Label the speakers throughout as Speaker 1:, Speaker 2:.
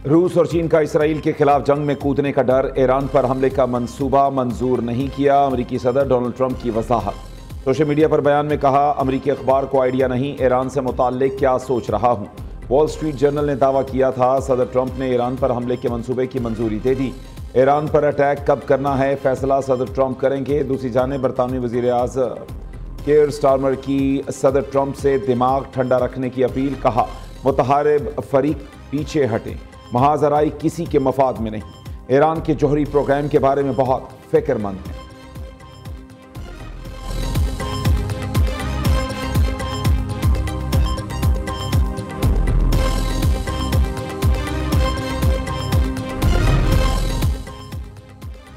Speaker 1: रूस और चीन का इसराइल के खिलाफ जंग में कूदने का डर, ईरान पर हमले का मंसूबा मंजूर नहीं किया, अमरीकी सदर डोनाल्ड ट्रंप की वजाहत। सोशल मीडिया पर बयान में कहा, अमरीकी अखबार को आइडिया नहीं, ईरान से मुताल्लिक क्या सोच रहा हूं। वॉल स्ट्रीट जर्नल ने दावा किया था, सदर ट्रंप ने ईरान पर हमले के मंसूबे की मंजूरी दे दी। ईरान पर अटैक कब करना है, फैसला सदर ट्रंप करेंगे। दूसरी जानिब बरतानवी वजीर आज़म केयर स्टारमर की सदर ट्रंप से दिमाग ठंडा रखने की अपील। कहा, मुतहारिब फरीक पीछे हटें, महाजराई किसी के मफाद में नहीं। ईरान के जौहरी प्रोग्राम के बारे में बहुत फिक्रमंद हैं।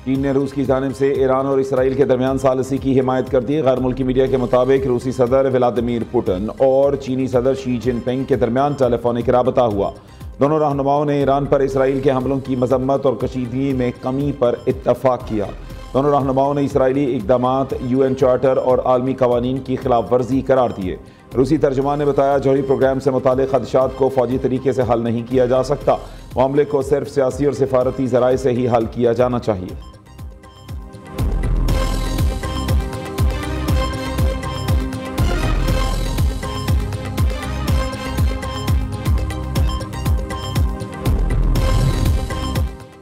Speaker 1: चीन ने रूस की जानिब से ईरान और इसराइल के दरमियान सालिसी की हिमायत कर दी। गैर मुल्की मीडिया के मुताबिक रूसी सदर व्लादिमीर पुतिन और चीनी सदर शी जिनपिंग के दरमियान टेलीफोनिक राबता हुआ। दोनों रहनुमाओं ने ईरान पर इसराइल के हमलों की मजम्मत और कशीदगी में कमी पर इत्तफाक किया। दोनों रहनुमाओं ने इसराइली इक़दामात UN चार्टर और आलमी कवानीन की खिलाफ वर्जी करार दिए। रूसी तर्जुमान ने बताया, जौहरी प्रोग्राम से मुतालिक खदशात को फौजी तरीके से हल नहीं किया जा सकता, मामले को सिर्फ सियासी और सिफारती ज़राए से ही हल किया जाना चाहिए।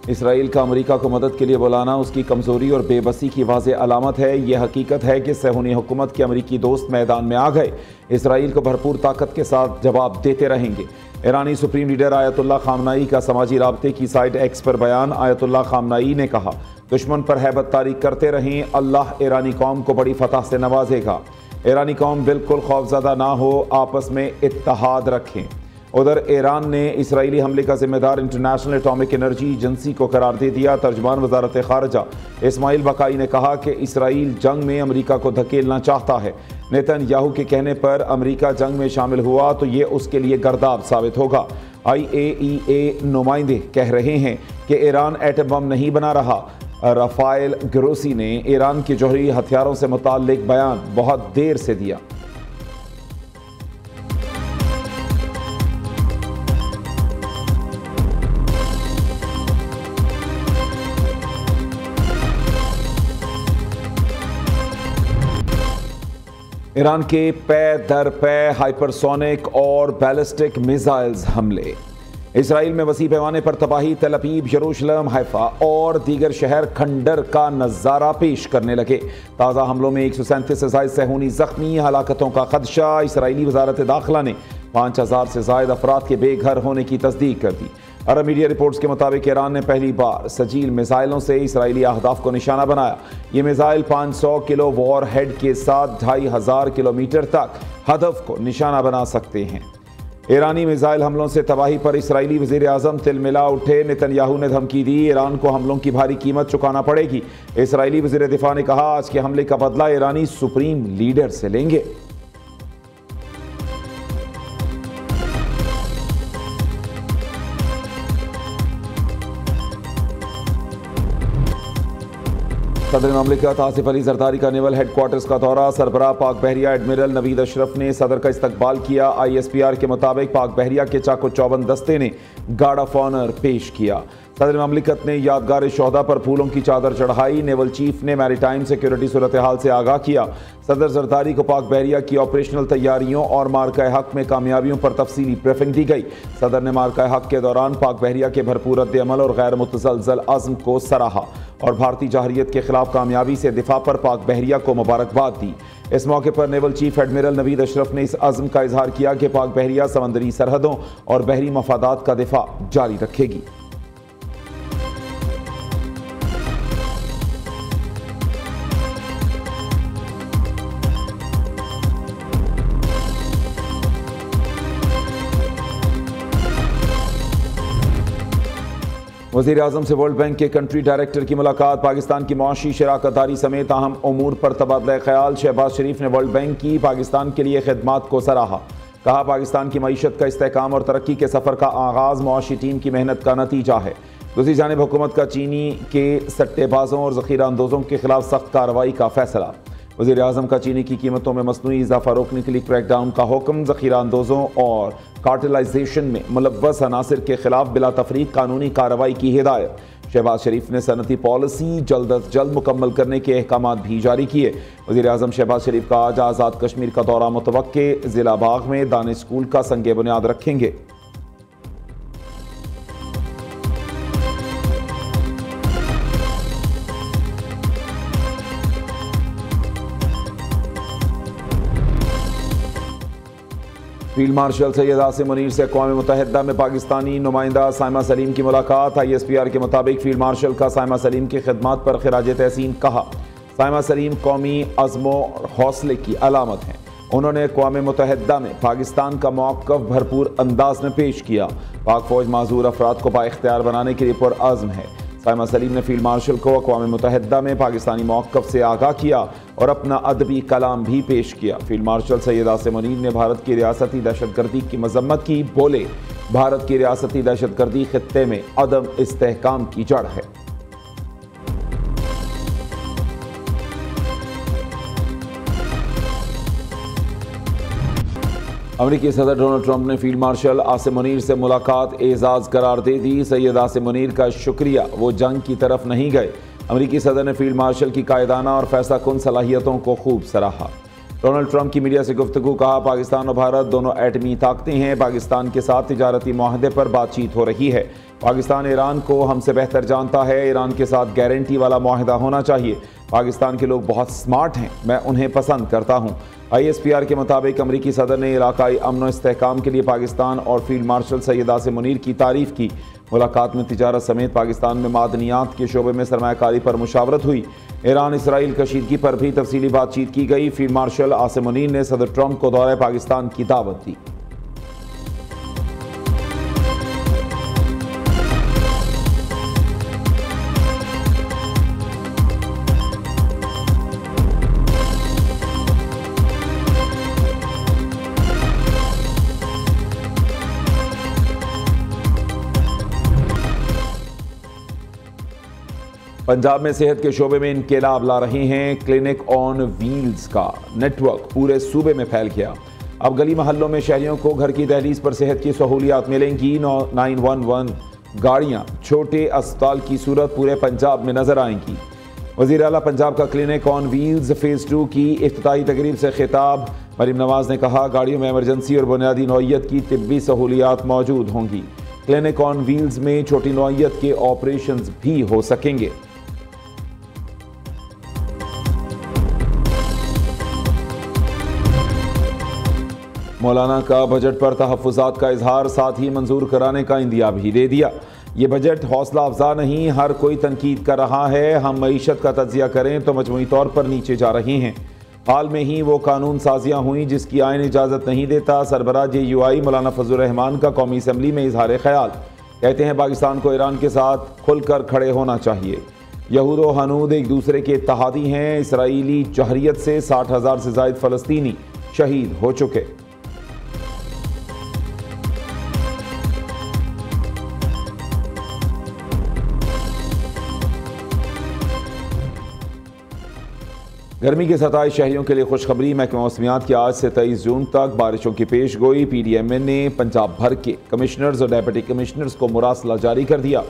Speaker 1: इसराइल का अमेरिका को मदद के लिए बुलाना उसकी कमज़ोरी और बेबसी की वाज़े अलामत है। यह हकीकत है कि सहूनी हुकूमत के अमेरिकी दोस्त मैदान में आ गए, इसराइल को भरपूर ताकत के साथ जवाब देते रहेंगे। ईरानी सुप्रीम लीडर आयतुल्लाह खामनाई का समाजी राब्ते की साइट एक्स पर बयान। आयतुल्लाह खामनाई ने कहा, दुश्मन पर हैबत तारी करते रहें, अल्लाह ईरानी कौम को बड़ी फतह से नवाजेगा। ईरानी कौम बिल्कुल खौफजदा ना हो, आपस में इत्तेहाद रखें। उधर ईरान ने इसराइली हमले का जिम्मेदार इंटरनेशनल एटॉमिक एनर्जी एजेंसी को करार दे दिया। तर्जुमान वजारत खारजा इस्माइल बकाई ने कहा कि इसराइल जंग में अमेरिका को धकेलना चाहता है। नेतन्याहू के कहने पर अमेरिका जंग में शामिल हुआ तो ये उसके लिए गर्दाब साबित होगा। IAEA नुमाइंदे कह रहे हैं कि ईरान एटम बम नहीं बना रहा। राफेल ग्रोसी ने ईरान के जौहरी हथियारों से मुताल्लिक बयान बहुत देर से दिया। ईरान के पै दर पै हाइपरसोनिक और बैलिस्टिक मिसाइल्स हमले। इसराइल में वसी पैमाने पर तबाही, तेल अवीव, यरूशलेम, हैफा और दीगर शहर खंडर का नज़ारा पेश करने लगे। ताज़ा हमलों में 137 से ज़ायद सहूनी जख्मी, हलाकतों का खदशा। इसराइली वजारत दाखिला ने 5000 से ज़ायद अफराद के बेघर होने की तस्दीक कर दी। अरब मीडिया रिपोर्ट्स के मुताबिक ईरान ने पहली बार सजील मिसाइलों से इसराइली अहदाफ को निशाना बनाया। ये मिसाइल 500 किलो वॉर हेड के साथ 2500 किलोमीटर तक हदफ को निशाना बना सकते हैं। ईरानी मिसाइल हमलों से तबाही पर इसराइली वज़ीर आज़म तिलमिला उठे। नेतन्याहू ने धमकी दी, ईरान को हमलों की भारी कीमत चुकाना पड़ेगी। इसराइली वज़ीर दिफा ने कहा, आज के हमले का बदला ईरानी सुप्रीम लीडर से लेंगे। सदर ममलिकत आसिफ अली जरदारी का नेवल हेडक्वार्टर्स का दौरा। सरबराह पाक बहरिया एडमिरल नवीद अशरफ ने सदर का इस्तकबाल किया। ISPR के मुताबिक पाक बहरिया के चाको चौबंद दस्ते ने गार्ड ऑफ ऑनर पेश किया। सदर ममलिकत ने यादगार शोहदा पर फूलों की चादर चढ़ाई। नेवल चीफ ने मैरीटाइम सिक्योरिटी सूरत हाल से आगाह किया। सदर जरदारी को पाक बहरिया की ऑपरेशनल तैयारियों और मार्का हक में कामयाबियों पर तफसीली ब्रीफिंग दी गई। सदर ने मार्का हक के दौरान पाक बहरिया के भरपूर रद्द-ए-अमल और गैर मुतज़लज़ल अज़्म को सराहा और भारतीय जहरियत के खिलाफ कामयाबी से दिफा पर पाक बहरिया को मुबारकबाद दी। इस मौके पर naval chief admiral Naveed Ashraf ने इस अज़्म का इजहार किया कि पाक बहरिया समंदरी सरहदों और बहरी मफादात का दिफा जारी रखेगी। वज़ीर आज़म से वर्ल्ड बैंक के कंट्री डायरेक्टर की मुलाकात। पाकिस्तान की मुआशी शराकतदारी समेत अहम उमूर पर तबादला ख्याल। शहबाज शरीफ ने वर्ल्ड बैंक की पाकिस्तान के लिए खिदमात को सराहा। कहा, पाकिस्तान की मईशत का इस्तेहकाम और तरक्की के सफ़र का आगाज़ मुआशी टीम की मेहनत का नतीजा है। दूसरी जानिब हुकूमत का चीनी के सट्टेबाजों और ज़ख़ीरा अंदोज़ों के खिलाफ सख्त कार्रवाई का फैसला। वज़ीर आज़म का चीनी की कीमतों में मसनूई इजाफा रोकने के लिए क्रैकडाउन का हुक्म। ज़ख़ीरा अंदोज़ों और कार्टेलाइजेशन में मुलव्वस अनासिर के खिलाफ बिला तफरीक कानूनी कार्रवाई की हिदायत। शहबाज शरीफ ने सनती पॉलिसी जल्द अज जल्द मुकम्मल करने के अहकाम भी जारी किए। वज़ीर आज़म शहबाज शरीफ का आज आज़ाद कश्मीर का दौरा मुतवक्के। ज़िला बाग में दानिश स्कूल का संगे बुनियाद रखेंगे। फील्ड मार्शल सैयद आसिम मुनीर से अक़वाम मुत्तहिदा में पाकिस्तानी नुमाइंदा साइमा सलीम की मुलाकात। ISPR के मुताबिक फील्ड मार्शल का साइमा सलीम की खिदमत पर खिराज तहसीन कहा। साइमा सलीम कौमी अज़्म और हौसले की अलामत हैं। उन्होंने अक़वाम मुत्तहिदा में पाकिस्तान का मौक़िफ़ भरपूर अंदाज में पेश किया। पाक फ़ौज माज़ूर अफराद को बाइख्तियार बनाने के लिए पुरअज़्म है। साइमा सलीम ने फील्ड मार्शल को अक़वाम मुत्तहिदा में पाकिस्तानी मौक़िफ़ से आगाह किया और अपना अदबी कलाम भी पेश किया। फील्ड मार्शल सैयद आसिम मुनीर ने भारत की रियासती दहशतगर्दी की मज़म्मत की। बोले, भारत की रियासती दहशतगर्दी खित्ते में अदम इस्तेहकाम की जड़ है। अमेरिकी सदर डोनाल्ड ट्रंप ने फील्ड मार्शल आसिम मुनीर से मुलाकात एजाज़ करार दे दी। सैयद आसिम मुनीर का शुक्रिया, वो जंग की तरफ नहीं गए। अमेरिकी सदर ने फील्ड मार्शल की कायदाना और फैसला कुन सलाहियतों को खूब सराहा। डोनाल्ड ट्रंप की मीडिया से गुफ्तगू। कहा, पाकिस्तान और भारत दोनों एटमी ताकतें हैं। पाकिस्तान के साथ तिजारती मुआहदे पर बातचीत हो रही है। पाकिस्तान ईरान को हमसे बेहतर जानता है। ईरान के साथ गारंटी वाला मुआहदा होना चाहिए। पाकिस्तान के लोग बहुत स्मार्ट हैं, मैं उन्हें पसंद करता हूँ। ISPR के मुताबिक अमरीकी सदर ने इलाकाई अमन और इस्तेहकाम के लिए पाकिस्तान और फील्ड मार्शल सैयद आसिम मुनीर की तारीफ की। मुलाकात में तिजारत समेत पाकिस्तान में मादनियात के शोबे में सरमायाकारी पर मुशावरत हुई। ईरान इसराइल कशीदगी पर भी तफसीली बातचीत की गई। फील्ड मार्शल आसिम मुनीर ने सदर ट्रंप को दौरे पाकिस्तान की दावत दी। पंजाब में सेहत के शोबे में इनकलाब ला रहे हैं। क्लिनिक ऑन व्हील्स का नेटवर्क पूरे सूबे में फैल गया। अब गली मोहल्लों में शहरियों को घर की दहलीज पर सेहत की सहूलियात मिलेंगी। 911 गाड़ियां छोटे अस्पताल की सूरत पूरे पंजाब में नजर आएंगी। वज़ीर आला पंजाब का क्लिनिक ऑन व्हील्स फेज़ 2 की इफ्तिताही तकरीब से खिताब। मरीम नवाज ने कहा, गाड़ियों में इमरजेंसी और बुनियादी नौइयत की तिब्बी सहूलियात मौजूद होंगी। क्लिनिक ऑन व्हील्स में छोटी नौइयत के ऑपरेशन भी हो सकेंगे। मौलाना का बजट पर तहफ़्फ़ुज़ात का इजहार, साथ ही मंजूर कराने का इंदिया भी दे दिया। ये बजट हौसला अफजा नहीं, हर कोई तनकीद कर रहा है। हम मईशत का तज्जिया करें तो मजमूई तौर पर नीचे जा रहे हैं। हाल में ही वो कानून साजियाँ हुई जिसकी आईन इजाज़त नहीं देता। सरबराह JUI मौलाना फजलुर रहमान का कौमी असम्बली में इजहार ख्याल। कहते हैं, पाकिस्तान को ईरान के साथ खुलकर खड़े होना चाहिए। यहूद व हनूद एक दूसरे के इत्तेहादी हैं। इसराइली जहरियत से 60,000 से ज़ायद फ़लस्तीनी शहीद हो चुके। गर्मी के सताए शहरियों के लिए खुशखबरी। महकमा मौसमियात की आज से 23 जून तक बारिशों की पेश गोई। PDMA ने पंजाब भर के कमिश्नर्स और डेप्यूटी कमिश्नर्स को मुरासला जारी कर दिया।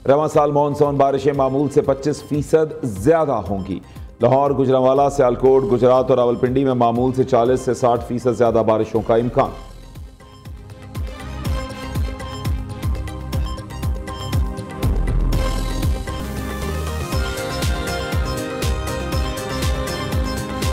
Speaker 1: रवां साल मानसून बारिशें मामूल से 25% ज़्यादा होंगी। लाहौर, गुजरांवाला, सियालकोट, गुजरात और रावलपिंडी में मामूल से 40 से 60% ज़्यादा बारिशों का इम्कान।